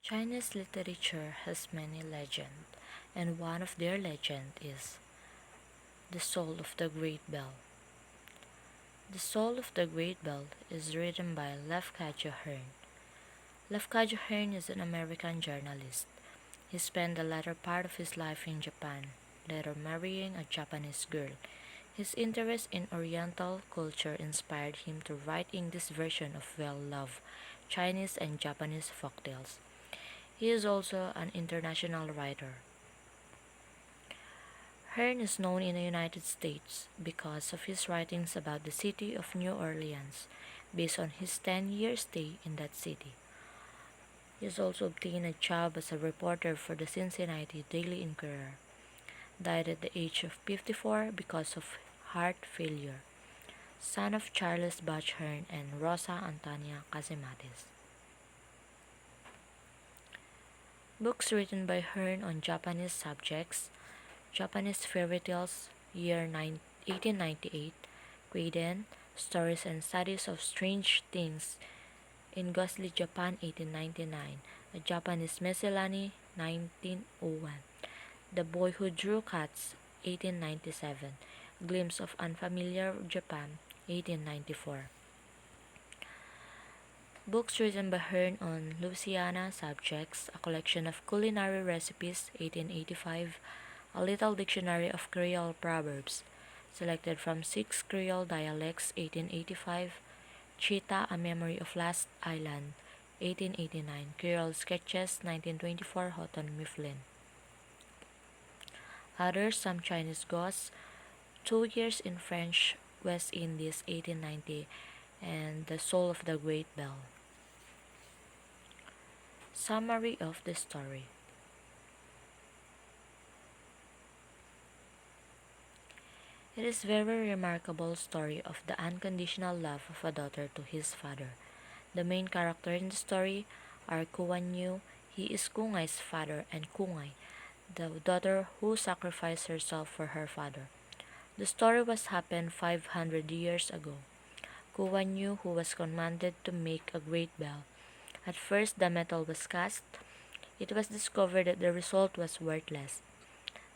Chinese literature has many legends, and one of their legends is the Soul of the Great Bell. The Soul of the Great Bell is written by Lafcadio Hearn. Lafcadio Hearn is an American journalist. He spent the latter part of his life in Japan, later marrying a Japanese girl. His interest in Oriental culture inspired him to write in this version of well-loved Chinese and Japanese folktales. He is also an international writer. Hearn is known in the United States because of his writings about the city of New Orleans, based on his 10-year stay in that city. He has also obtained a job as a reporter for the Cincinnati Daily Inquirer. Died at the age of 54 because of heart failure. Son of Charles Butch Hearn and Rosa Antonia Casemates. Books written by Hearn on Japanese subjects: Japanese Fairy Tales, year 1898, Quaden, Stories and Studies of Strange Things in Ghostly Japan 1899, A Japanese Miscellany 1901, The Boy Who Drew Cats 1897, Glimpse of Unfamiliar Japan 1894. Books written by Hearn on Louisiana subjects: A Collection of Culinary Recipes 1885, A Little Dictionary of Creole Proverbs, selected from 6 Creole Dialects 1885, Cheetah, A Memory of Last Island 1889, Creole Sketches 1924, Houghton Mifflin. Others: Some Chinese Ghosts, 2 Years in French West Indies 1890, and The Soul of the Great Bell. Summary of the story. It is a very remarkable story of the unconditional love of a daughter to his father. The main character in the story are Kuan Yu. He is Kungai's father, and Kungai, the daughter who sacrificed herself for her father. The story was happened 500 years ago. Kuan Yu, who was commanded to make a great bell. At first the metal was cast. It was discovered that the result was worthless.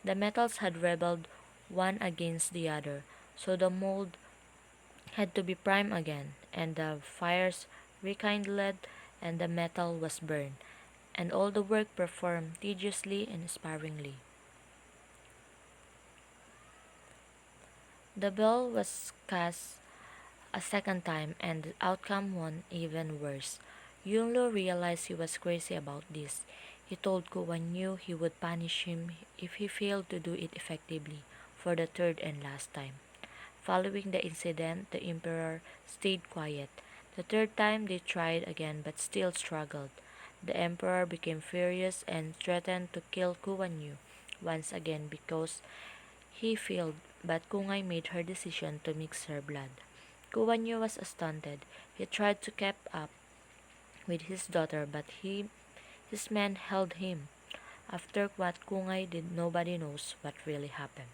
The metals had rebelled one against the other, so the mold had to be primed again, and the fires rekindled, and the metal was burned, and all the work performed tediously and sparingly. The bell was cast a second time, and the outcome was even worse. Yunlu realized he was crazy about this. He told Kuan Yu he would punish him if he failed to do it effectively for the third and last time. Following the incident, the emperor stayed quiet. The third time they tried again but still struggled. The emperor became furious and threatened to kill Kuan Yu once again because he failed, but Kungai made her decision to mix her blood. Kuan Yu was astounded. He tried to keep up with his daughter, but his men held him. After what Kungai did, nobody knows what really happened.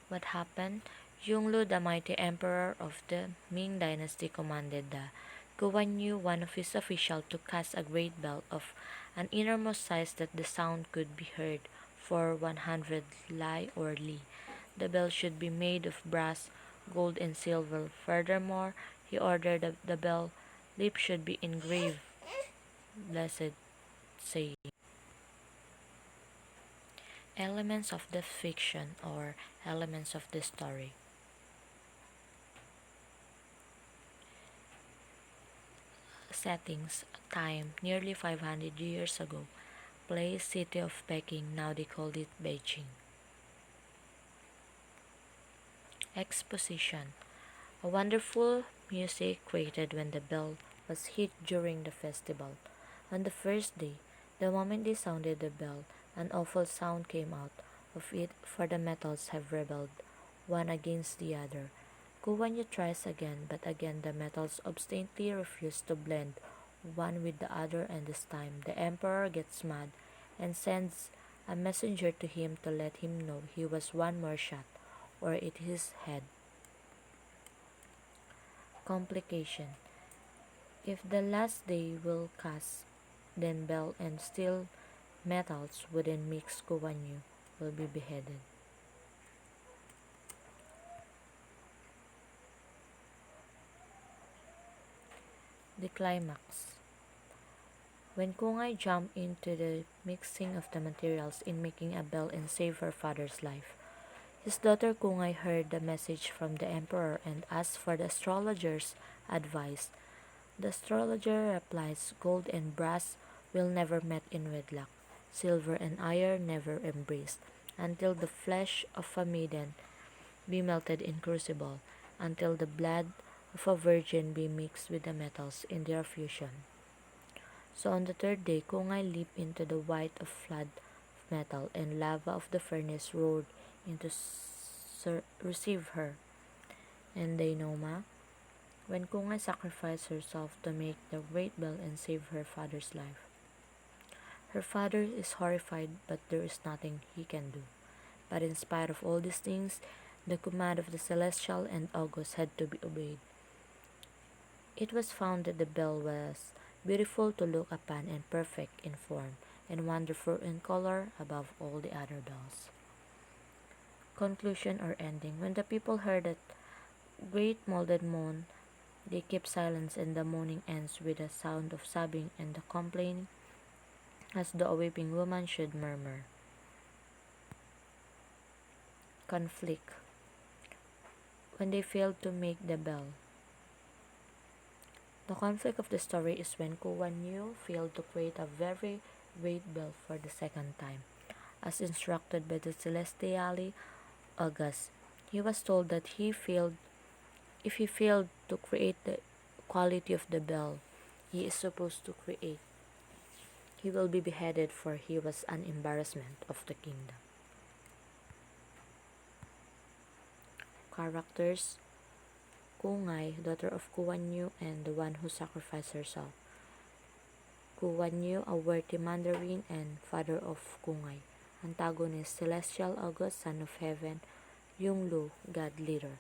What happened? Yonglu, the mighty emperor of the Ming dynasty, commanded the Guan Yu, one of his officials, to cast a great bell of an enormous size that the sound could be heard for 100 li or li. The bell should be made of brass, gold, and silver. Furthermore, he ordered that the bell lip should be engraved, blessed saying. Elements of the fiction or elements of the story. Settings: time, nearly 500 years ago. Place: city of Peking, now they called it Beijing. Exposition: a wonderful music created when the bell was hit during the festival. On the first day, the moment they sounded the bell, an awful sound came out of it, for the metals have rebelled one against the other. Kuwanyu tries again, but again the metals obstinately refuse to blend one with the other, and this time the emperor gets mad and sends a messenger to him to let him know he was one more shot, or it his head. Complication: If the last day will cast, then bell and steel metals wouldn't mix, Kuan will be beheaded. The climax. When Kungay jumped into the mixing of the materials in making a bell and saved her father's life, his daughter Kungay heard the message from the emperor and asked for the astrologer's advice. The astrologer replies, gold and brass will never met in wedlock, silver and iron never embraced, until the flesh of a maiden be melted in crucible, until the blood of a virgin be mixed with the metals in their fusion. So on the third day, Kungay leaped into the white of flood of metal, and lava of the furnace roared in to receive her. And Dainoma, when Kungay sacrificed herself to make the great bell and save her father's life. Her father is horrified, but there is nothing he can do. But in spite of all these things, the command of the celestial and august had to be obeyed. It was found that the bell was beautiful to look upon and perfect in form, and wonderful in color above all the other bells. Conclusion or ending. When the people heard that great molded moan, they keep silence, and the moaning ends with a sound of sobbing and the complaining, as though a weeping woman should murmur. Conflict. When they failed to make the bell. The conflict of the story is when Kuan Yu failed to create a very great bell for the second time. As instructed by the celestially August, he was told that if he failed to create the quality of the bell he is supposed to create, he will be beheaded, for he was an embarrassment of the kingdom. Characters: Kungay, daughter of Kuan Yu and the one who sacrificed herself. Kuan Yu, a worthy mandarin and father of Kungay. Antagonist: Celestial August, son of heaven, Yunglu, god leader.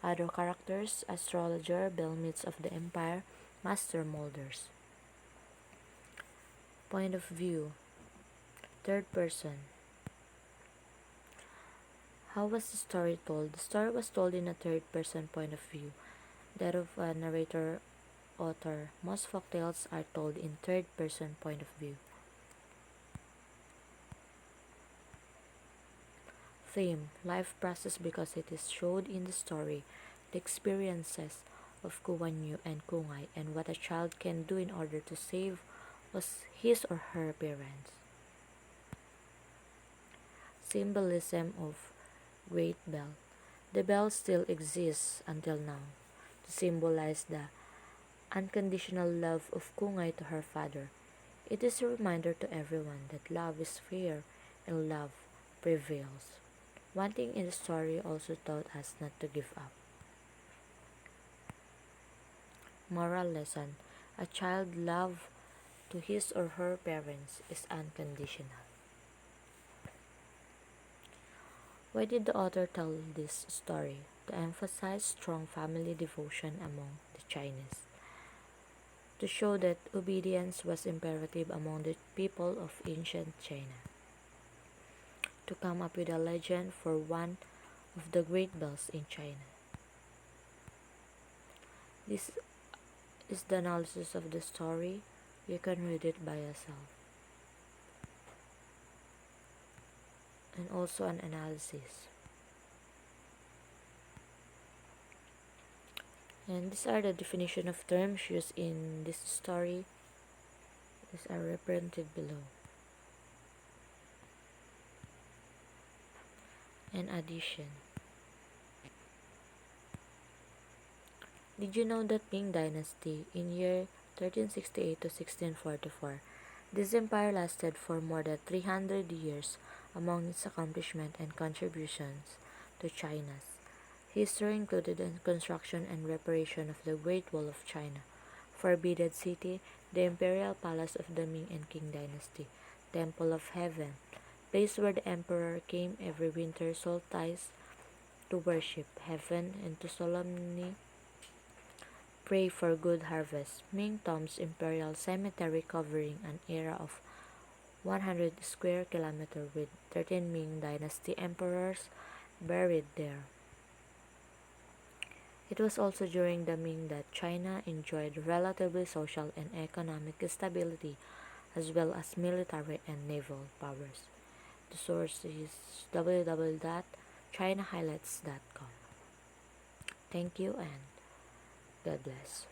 Other characters: astrologer, Belmits of the empire, master molders. Point of view: third person. How was the story told? The story was told in a third person point of view, that of a narrator author. Most folktales are told in third person point of view. Theme: life process, because it is showed in the story the experiences of Kuan Yu and Kungay and what a child can do in order to save his or her parents. Symbolism of Great Bell. The bell still exists until now to symbolize the unconditional love of Kungay to her father. It is a reminder to everyone that love is fair and love prevails. One thing in the story also taught us not to give up. Moral lesson: a child love to his or her parents is unconditional. Why did the author tell this story? To emphasize strong family devotion among the Chinese. To show that obedience was imperative among the people of ancient China. To come up with a legend for one of the great bells in China. This is the analysis of the story. You can read it by yourself. And also an analysis. And these are the definition of terms used in this story. These are represented below. And addition. Did you know that Ming Dynasty in year 1368 to 1644, this empire lasted for more than 300 years. Among its accomplishments and contributions to China's history included the construction and reparation of the Great Wall of China, Forbidden City, the Imperial Palace of the Ming and Qing Dynasty, Temple of Heaven, place where the emperor came every winter solstice to worship heaven and to solemnly pray for good harvest. Ming Tom's imperial cemetery covering an area of 100 square kilometers with 13 Ming Dynasty emperors buried there. It was also during the Ming that China enjoyed relatively social and economic stability as well as military and naval powers. The source is www.chinahighlights.com. Thank you and God bless.